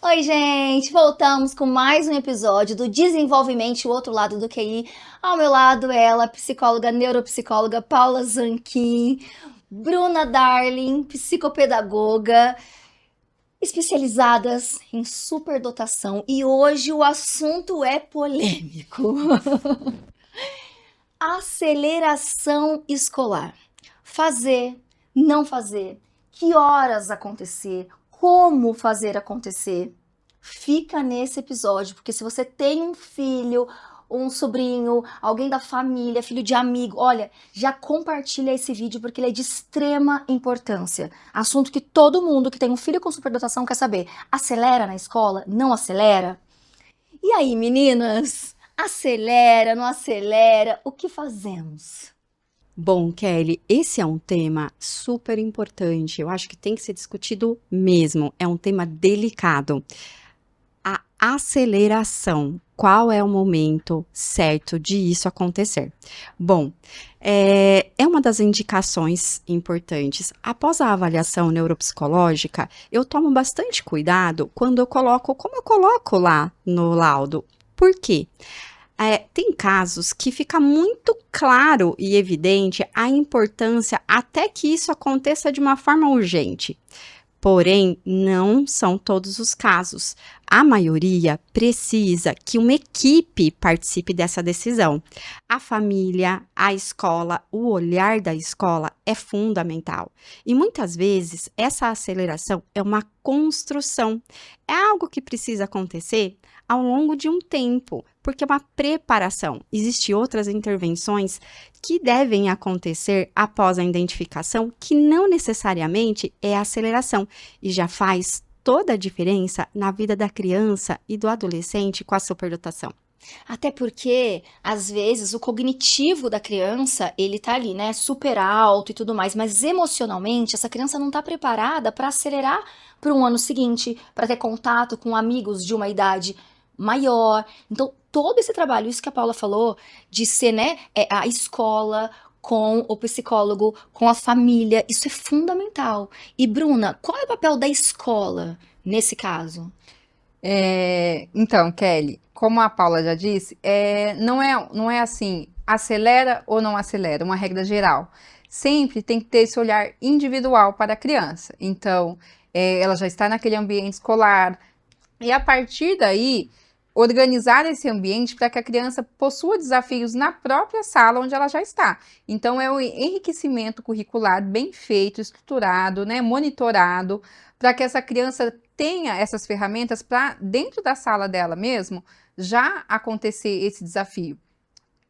Oi, gente! Voltamos com mais um episódio do Desenvolvimento, o outro lado do QI. Ao meu lado, ela, psicóloga, neuropsicóloga Paula Zanquim, Bruna Darling, psicopedagoga, especializadas em superdotação. E hoje o assunto é polêmico. Aceleração escolar. Fazer, não fazer, que horas acontecer, como fazer acontecer. Fica nesse episódio, porque se você tem um filho, um sobrinho, alguém da família, filho de amigo, olha, já compartilha esse vídeo porque ele é de extrema importância. Assunto que todo mundo que tem um filho com superdotação quer saber. Acelera na escola? Não acelera? E aí, meninas? Acelera, não acelera? O que fazemos? Bom, Kelly, esse é um tema super importante. Eu acho que tem que ser discutido mesmo. É um tema delicado. A aceleração. Qual é o momento certo de isso acontecer? Bom, é uma das indicações importantes. Após a avaliação neuropsicológica, eu tomo bastante cuidado quando eu coloco, como eu coloco lá no laudo. Por quê? Tem casos que fica muito claro e evidente a importância até que isso aconteça de uma forma urgente. Porém, não são todos os casos. A maioria precisa que uma equipe participe dessa decisão. A família, a escola, o olhar da escola é fundamental. E muitas vezes essa aceleração é uma construção. É algo que precisa acontecer ao longo de um tempo, porque é uma preparação. Existem outras intervenções que devem acontecer após a identificação, que não necessariamente é a aceleração, e já faz toda a diferença na vida da criança e do adolescente com a superdotação. Até porque, às vezes, o cognitivo da criança, ele tá ali, né, super alto e tudo mais, mas emocionalmente, essa criança não tá preparada para acelerar para um ano seguinte, para ter contato com amigos de uma idade maior. Então, todo esse trabalho, isso que a Paula falou, de ser, né, a escola com o psicólogo, com a família, isso é fundamental. E, Bruna, qual é o papel da escola nesse caso? Então, Kelly, como a Paula já disse, não é assim, acelera ou não acelera, uma regra geral. Sempre tem que ter esse olhar individual para a criança. Então, ela já está naquele ambiente escolar, e a partir daí, organizar esse ambiente para que a criança possua desafios na própria sala onde ela já está. Então, é o enriquecimento curricular bem feito, estruturado, né, monitorado, para que essa criança tenha essas ferramentas para, dentro da sala dela mesmo, já acontecer esse desafio.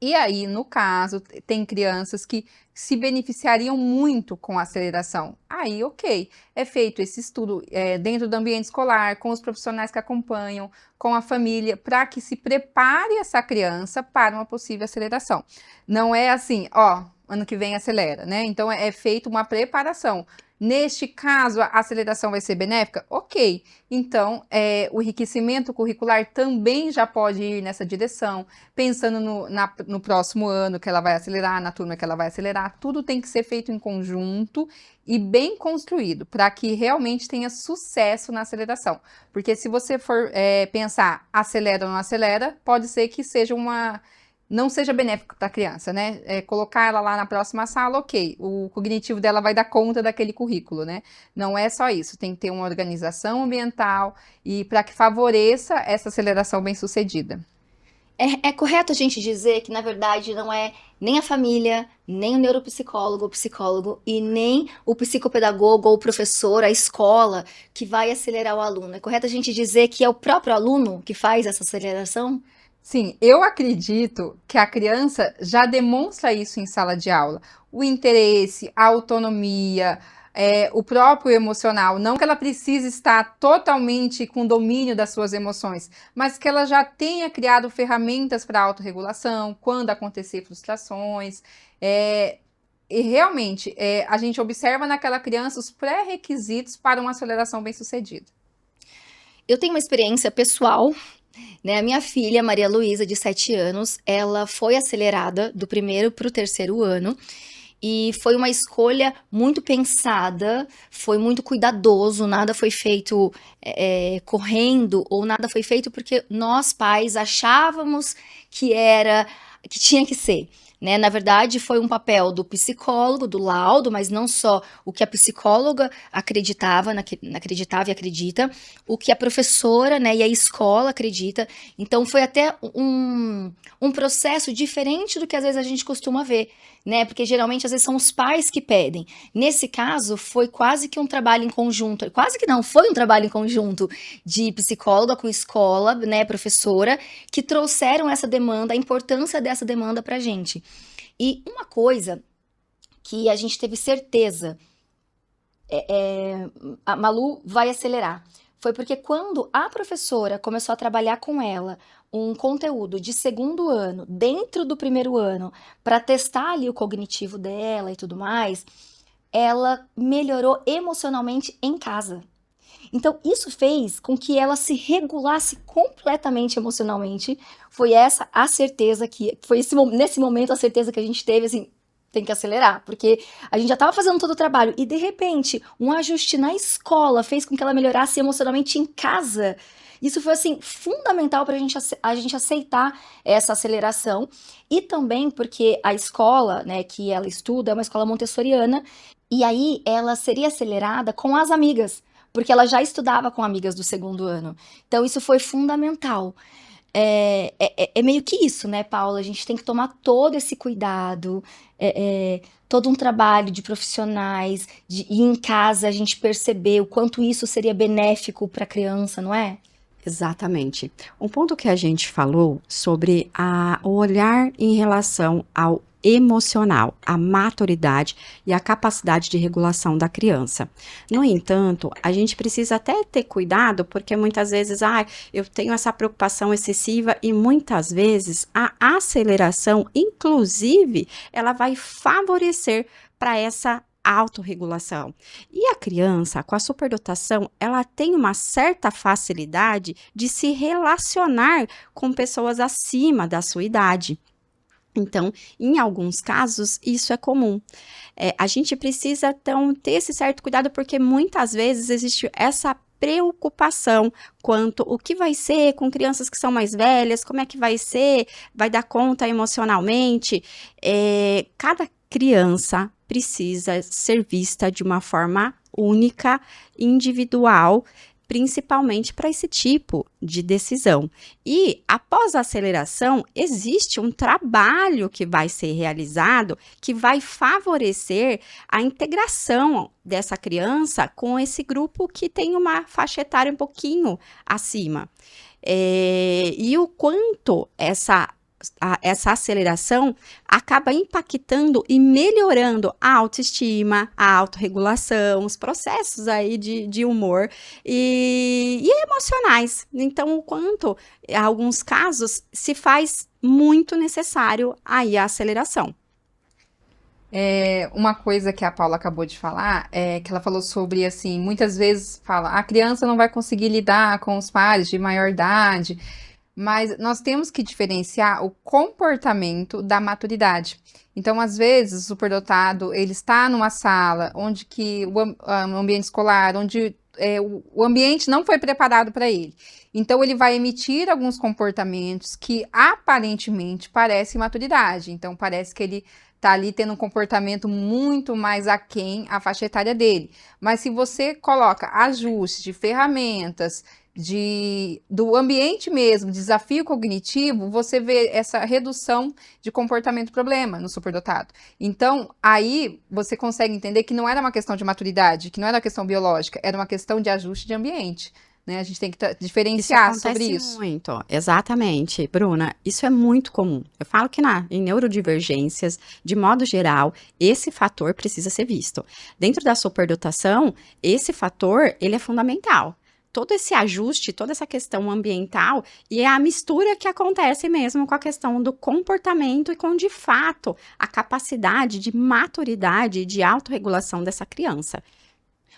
E aí, no caso, tem crianças que se beneficiariam muito com a aceleração. Aí, ok, é feito esse estudo dentro do ambiente escolar, com os profissionais que acompanham, com a família, para que se prepare essa criança para uma possível aceleração. Não é assim, ó, ano que vem acelera, né? Então, é feita uma preparação. Neste caso, a aceleração vai ser benéfica? Ok. Então, o enriquecimento curricular também já pode ir nessa direção, pensando no próximo ano que ela vai acelerar, na turma que ela vai acelerar. Tudo tem que ser feito em conjunto e bem construído, para que realmente tenha sucesso na aceleração. Porque se você for pensar acelera ou não acelera, pode ser que não seja benéfico para a criança, né? Colocar ela lá na próxima sala, ok, o cognitivo dela vai dar conta daquele currículo, né? Não é só isso, tem que ter uma organização ambiental e para que favoreça essa aceleração bem-sucedida. É correto a gente dizer que, na verdade, não é nem a família, nem o neuropsicólogo ou psicólogo, e nem o psicopedagogo ou o professor, a escola, que vai acelerar o aluno. É correto a gente dizer que é o próprio aluno que faz essa aceleração? Sim, eu acredito que a criança já demonstra isso em sala de aula. O interesse, a autonomia, o próprio emocional. Não que ela precise estar totalmente com domínio das suas emoções, mas que ela já tenha criado ferramentas para autorregulação, quando acontecer frustrações. E realmente, a gente observa naquela criança os pré-requisitos para uma aceleração bem-sucedida. Eu tenho uma experiência pessoal, né? A minha filha, Maria Luísa, de 7 anos, ela foi acelerada do primeiro para o terceiro ano. E foi uma escolha muito pensada, foi muito cuidadoso, nada foi feito correndo, ou nada foi feito porque nós pais achávamos que tinha que ser. Né? Na verdade, foi um papel do psicólogo, do laudo, mas não só o que a psicóloga acreditava e acredita, o que a professora, né, e a escola acredita. Então, foi até um processo diferente do que às vezes a gente costuma ver, né? Porque geralmente, às vezes, são os pais que pedem. Nesse caso, foi quase que um trabalho em conjunto, quase que não, foi um trabalho em conjunto de psicóloga com escola, né, professora, que trouxeram essa demanda, a importância dessa demanda pra gente. E uma coisa que a gente teve certeza, a Malu vai acelerar, foi porque quando a professora começou a trabalhar com ela um conteúdo de segundo ano, dentro do primeiro ano, para testar ali o cognitivo dela e tudo mais, ela melhorou emocionalmente em casa. Então, isso fez com que ela se regulasse completamente emocionalmente. Foi essa a certeza nesse momento a certeza que a gente teve, assim, tem que acelerar, porque a gente já estava fazendo todo o trabalho e de repente um ajuste na escola fez com que ela melhorasse emocionalmente em casa. Isso foi assim fundamental para a gente aceitar essa aceleração e também porque a escola, né, que ela estuda é uma escola montessoriana e aí ela seria acelerada com as amigas, porque ela já estudava com amigas do segundo ano. Então isso foi fundamental. É meio que isso, né, Paula? A gente tem que tomar todo esse cuidado, todo um trabalho de profissionais, e em casa a gente perceber o quanto isso seria benéfico para a criança, não é? Exatamente. Um ponto que a gente falou sobre o olhar em relação ao emocional, a maturidade e a capacidade de regulação da criança. No entanto, a gente precisa até ter cuidado, porque muitas vezes, eu tenho essa preocupação excessiva e muitas vezes a aceleração, inclusive, ela vai favorecer para essa autorregulação. E a criança, com a superdotação, ela tem uma certa facilidade de se relacionar com pessoas acima da sua idade. Então, em alguns casos, isso é comum. A gente precisa, então, ter esse certo cuidado, porque muitas vezes existe essa preocupação quanto o que vai ser com crianças que são mais velhas, como é que vai ser, vai dar conta emocionalmente. Cada criança precisa ser vista de uma forma única, individual, principalmente para esse tipo de decisão. E após a aceleração, existe um trabalho que vai ser realizado que vai favorecer a integração dessa criança com esse grupo que tem uma faixa etária um pouquinho acima. E o quanto essa aceleração acaba impactando e melhorando a autoestima, a autorregulação, os processos aí de humor e emocionais. Então, o quanto, em alguns casos, se faz muito necessário aí a aceleração. Uma coisa que a Paula acabou de falar é que ela falou sobre, assim, muitas vezes fala, a criança não vai conseguir lidar com os pares de maior idade. Mas nós temos que diferenciar o comportamento da maturidade. Então, às vezes, o superdotado, ele está numa sala onde que o ambiente escolar, onde o ambiente não foi preparado para ele. Então, ele vai emitir alguns comportamentos que aparentemente parecem maturidade. Então, parece que ele está ali tendo um comportamento muito mais aquém à faixa etária dele. Mas se você coloca ajustes de ferramentas, do ambiente mesmo, desafio cognitivo, você vê essa redução de comportamento problema no superdotado. Então, aí você consegue entender que não era uma questão de maturidade, que não era uma questão biológica, era uma questão de ajuste de ambiente. Né? A gente tem que diferenciar sobre isso. Muito, exatamente, Bruna. Isso é muito comum. Eu falo que em neurodivergências, de modo geral, esse fator precisa ser visto. Dentro da superdotação, esse fator, ele é fundamental. Todo esse ajuste, toda essa questão ambiental e é a mistura que acontece mesmo com a questão do comportamento e com, de fato, a capacidade de maturidade e de autorregulação dessa criança.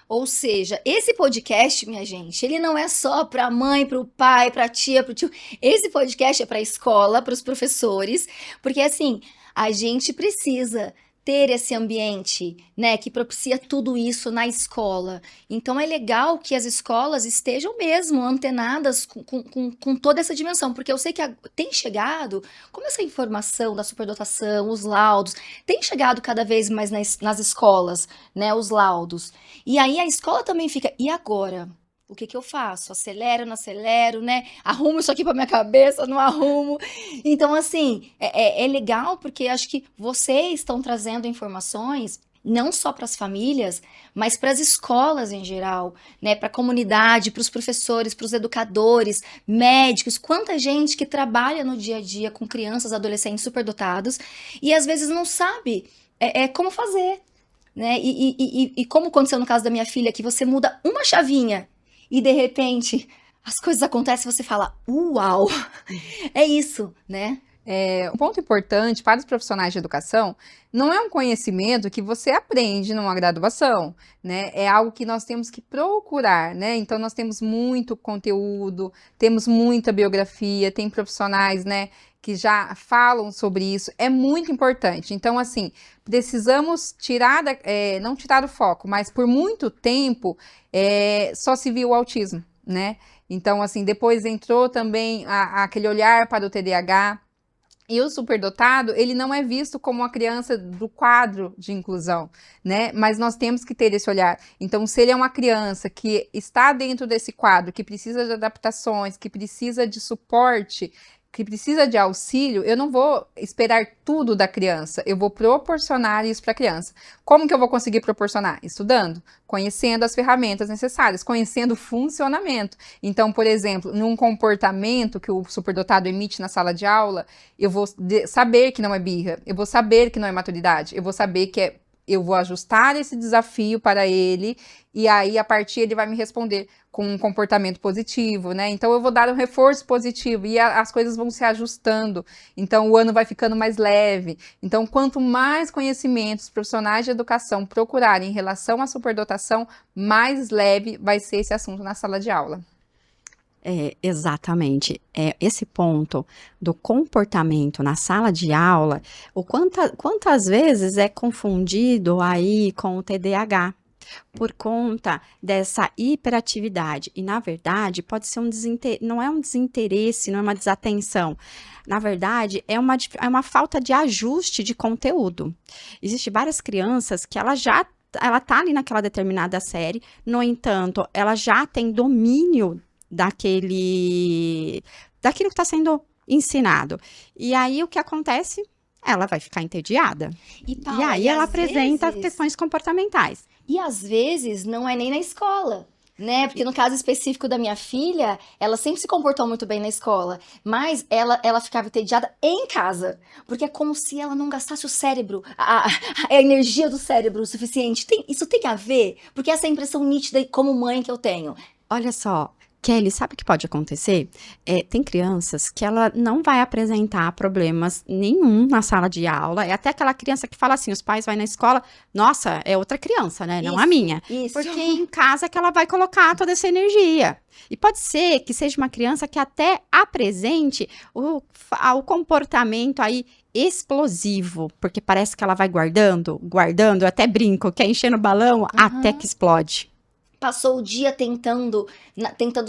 Ou seja, esse podcast, minha gente, ele não é só para a mãe, para o pai, para a tia, para o tio. Esse podcast é para a escola, para os professores, porque assim, a gente precisa ter esse ambiente, né, que propicia tudo isso na escola. Então é legal que as escolas estejam mesmo antenadas com toda essa dimensão, porque eu sei que tem chegado, como essa informação da superdotação, os laudos, tem chegado cada vez mais nas escolas, né, os laudos. E aí a escola também fica, e agora? O que que eu faço? Acelero, não acelero, né? Arrumo isso aqui pra minha cabeça, não arrumo. Então, assim, é legal porque acho que vocês estão trazendo informações não só para as famílias, mas para as escolas em geral, né? Para a comunidade, para os professores, para os educadores, médicos, quanta gente que trabalha no dia a dia com crianças, adolescentes superdotados e às vezes não sabe como fazer, né? E como aconteceu no caso da minha filha, que você muda uma chavinha e de repente as coisas acontecem e você fala, uau, é isso, né? Um ponto importante para os profissionais de educação não é um conhecimento que você aprende numa graduação, né? É algo que nós temos que procurar, né? Então, nós temos muito conteúdo, temos muita biografia, tem profissionais, né, que já falam sobre isso, é muito importante. Então, assim, precisamos não tirar o foco, mas por muito tempo só se viu o autismo, né? Então, assim, depois entrou também aquele olhar para o TDAH, e o superdotado, ele não é visto como uma criança do quadro de inclusão, né? Mas nós temos que ter esse olhar. Então, se ele é uma criança que está dentro desse quadro, que precisa de adaptações, que precisa de suporte, que precisa de auxílio, eu não vou esperar tudo da criança, eu vou proporcionar isso para a criança. Como que eu vou conseguir proporcionar? Estudando, conhecendo as ferramentas necessárias, conhecendo o funcionamento. Então, por exemplo, num comportamento que o superdotado emite na sala de aula, eu vou saber que não é birra, eu vou saber que não é maturidade, eu vou saber que eu vou ajustar esse desafio para ele, e aí, a partir, ele vai me responder com um comportamento positivo, né? Então, eu vou dar um reforço positivo, e as coisas vão se ajustando. Então, o ano vai ficando mais leve. Então, quanto mais conhecimentos profissionais de educação procurarem em relação à superdotação, mais leve vai ser esse assunto na sala de aula. Exatamente. Esse ponto do comportamento na sala de aula, quantas vezes é confundido aí com o TDAH, por conta dessa hiperatividade. E, na verdade, pode ser não é um desinteresse, não é uma desatenção. Na verdade, é uma falta de ajuste de conteúdo. Existem várias crianças que ela tá ali naquela determinada série, no entanto, ela já tem domínio daquilo que está sendo ensinado. E aí, o que acontece? Ela vai ficar entediada. Paula, e aí, ela apresenta questões comportamentais. E às vezes não é nem na escola, né? Porque no caso específico da minha filha, ela sempre se comportou muito bem na escola, mas ela ficava entediada em casa, porque é como se ela não gastasse o cérebro, a energia do cérebro o suficiente. Isso tem a ver, porque essa é a impressão nítida como mãe que eu tenho. Olha só, Kelly, sabe o que pode acontecer? Tem crianças que ela não vai apresentar problemas nenhum na sala de aula. É até aquela criança que fala assim, os pais vão na escola, nossa, é outra criança, né? Não a minha. Isso. Porque em casa que ela vai colocar toda essa energia. E pode ser que seja uma criança que até apresente o comportamento aí explosivo, porque parece que ela vai guardando, eu até brinco, quer encher no balão até que explode. Passou o dia tentando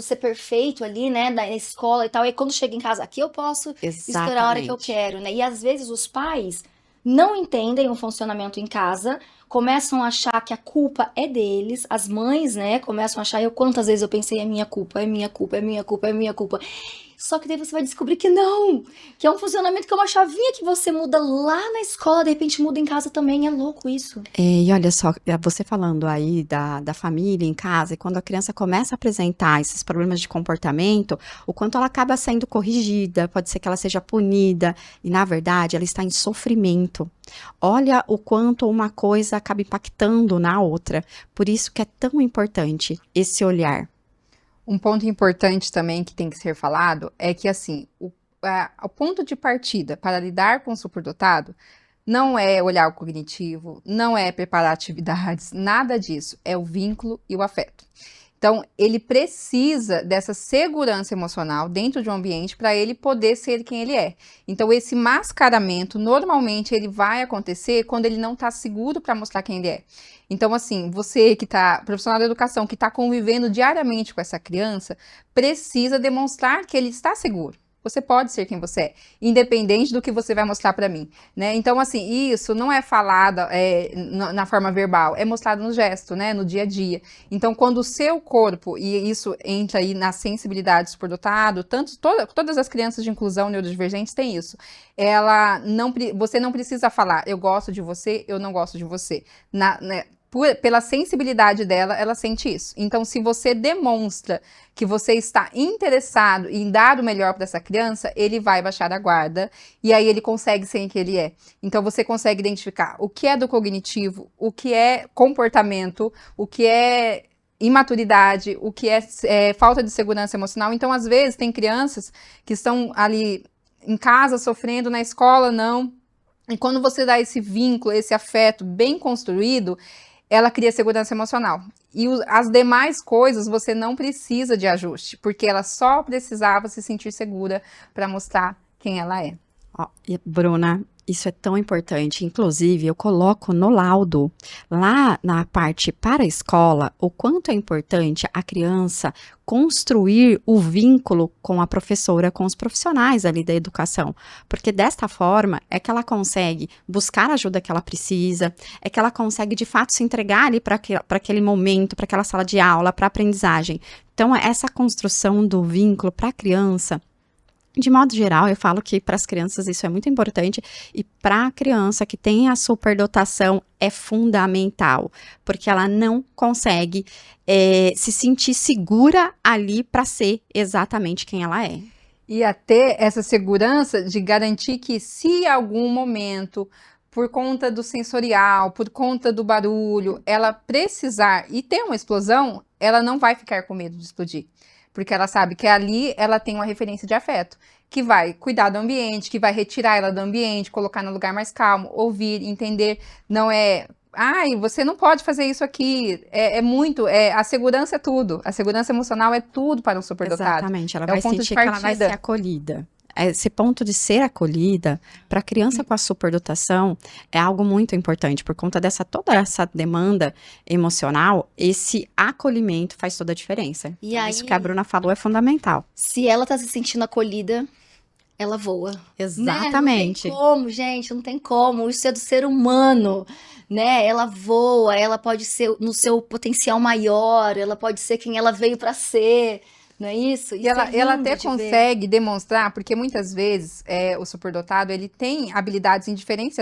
ser perfeito ali, né, na escola e tal, e quando chega em casa, aqui eu posso estourar a hora que eu quero, né, e às vezes os pais não entendem o funcionamento em casa, começam a achar que a culpa é deles, as mães, né, começam a achar, quantas vezes eu pensei, é minha culpa, é minha culpa, é minha culpa, é minha culpa. Só que daí você vai descobrir que não, que é um funcionamento que é uma chavinha que você muda lá na escola, de repente muda em casa também, é louco isso. E olha só, você falando aí da família em casa, e quando a criança começa a apresentar esses problemas de comportamento, o quanto ela acaba sendo corrigida, pode ser que ela seja punida, e na verdade ela está em sofrimento. Olha o quanto uma coisa acaba impactando na outra, por isso que é tão importante esse olhar. Um ponto importante também que tem que ser falado é que, assim, o ponto de partida para lidar com o superdotado não é olhar o cognitivo, não é preparar atividades, nada disso, é o vínculo e o afeto. Então, ele precisa dessa segurança emocional dentro de um ambiente para ele poder ser quem ele é. Então, esse mascaramento, normalmente, ele vai acontecer quando ele não está seguro para mostrar quem ele é. Então, assim, você que está, profissional da educação, que está convivendo diariamente com essa criança, precisa demonstrar que ele está seguro. Você pode ser quem você é, independente do que você vai mostrar para mim, né? Então, assim, isso não é falado na forma verbal, é mostrado no gesto, né? No dia a dia. Então, quando o seu corpo, e isso entra aí na sensibilidade superdotado, todas as crianças de inclusão neurodivergentes têm isso. Você não precisa falar, eu gosto de você, eu não gosto de você. Pela sensibilidade dela, ela sente isso. Então, se você demonstra que você está interessado em dar o melhor para essa criança, ele vai baixar a guarda e aí ele consegue ser quem ele é. Então, você consegue identificar o que é do cognitivo, o que é comportamento, o que é imaturidade, o que é falta de segurança emocional. Então, às vezes, tem crianças que estão ali em casa sofrendo, na escola não. E quando você dá esse vínculo, esse afeto bem construído, ela cria segurança emocional. E as demais coisas você não precisa de ajuste, porque ela só precisava se sentir segura para mostrar quem ela é. Ó, Bruna, isso é tão importante. Inclusive, eu coloco no laudo, lá na parte para a escola, o quanto é importante a criança construir o vínculo com a professora, com os profissionais ali da educação. Porque desta forma é que ela consegue buscar a ajuda que ela precisa, é que ela consegue de fato se entregar ali para aquele momento, para aquela sala de aula, para a aprendizagem. Então, essa construção do vínculo para a criança, de modo geral, eu falo que para as crianças isso é muito importante e para a criança que tem a superdotação é fundamental, porque ela não consegue se sentir segura ali para ser exatamente quem ela é. E até essa segurança de garantir que se em algum momento, por conta do sensorial, por conta do barulho, ela precisar e ter uma explosão, ela não vai ficar com medo de explodir. Porque ela sabe que ali ela tem uma referência de afeto, que vai cuidar do ambiente, que vai retirar ela do ambiente, colocar no lugar mais calmo, ouvir, entender, não é... Ai, você não pode fazer isso aqui, a segurança é tudo, a segurança emocional é tudo para um superdotado. Exatamente, ela vai sentir que ela vai ser acolhida. Esse ponto de ser acolhida, para a criança com a superdotação, é algo muito importante, por conta toda essa demanda emocional, esse acolhimento faz toda a diferença. E aí, isso que a Bruna falou é fundamental. Se ela tá se sentindo acolhida, ela voa. Exatamente. Né? Não tem como, gente, não tem como. Isso é do ser humano, né? Ela voa, ela pode ser no seu potencial maior, ela pode ser quem ela veio para ser. Não é isso? E ela até consegue demonstrar, porque muitas vezes o superdotado, ele tem habilidades em diferentes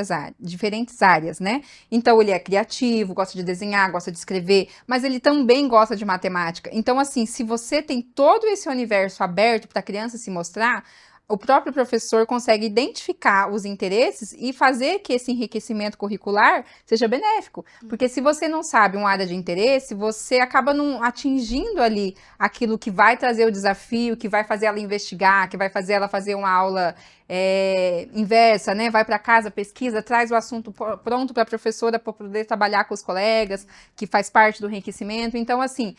áreas, né? Então, ele é criativo, gosta de desenhar, gosta de escrever, mas ele também gosta de matemática. Então, assim, se você tem todo esse universo aberto para a criança se mostrar, o próprio professor consegue identificar os interesses e fazer que esse enriquecimento curricular seja benéfico. Porque se você não sabe uma área de interesse, você acaba não atingindo ali aquilo que vai trazer o desafio, que vai fazer ela investigar, que vai fazer ela fazer uma aula inversa, né? Vai para casa, pesquisa, traz o assunto pronto para a professora para poder trabalhar com os colegas, que faz parte do enriquecimento. Então, assim,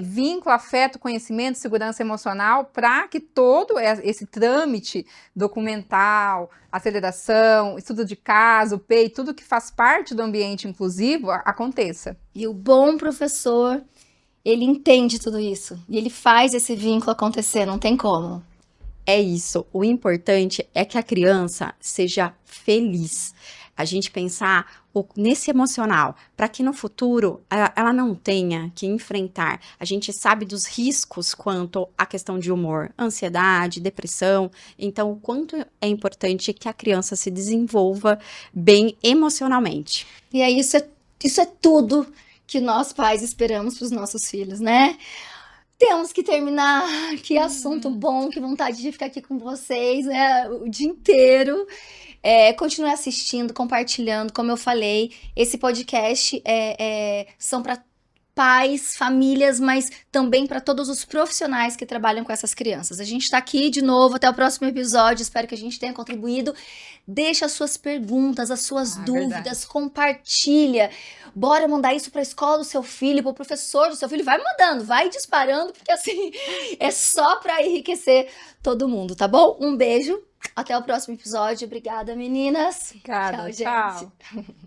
vínculo, afeto, conhecimento, segurança emocional, para que todo esse trâmite documental, aceleração, estudo de caso, PEI, tudo que faz parte do ambiente inclusivo aconteça. E o bom professor, ele entende tudo isso. E ele faz esse vínculo acontecer, não tem como. É isso. O importante é que a criança seja feliz. A gente pensar nesse emocional, para que no futuro ela não tenha que enfrentar. A gente sabe dos riscos quanto à questão de humor, ansiedade, depressão. Então, o quanto é importante que a criança se desenvolva bem emocionalmente. E aí, isso é tudo que nós pais esperamos para os nossos filhos, né? Temos que terminar. Que assunto bom, que vontade de ficar aqui com vocês, né, o dia inteiro. Continue assistindo, compartilhando. Como eu falei, esse podcast são para pais, famílias, mas também para todos os profissionais que trabalham com essas crianças. A gente está aqui de novo, até o próximo episódio, espero que a gente tenha contribuído. Deixa as suas perguntas, as suas dúvidas, verdade. compartilha. Bora mandar isso para a escola do seu filho, para o professor do seu filho, vai mandando, vai disparando, porque assim, é só para enriquecer todo mundo, tá bom? Um beijo, até o próximo episódio, obrigada meninas. Obrigada, Tchau, gente. tchau.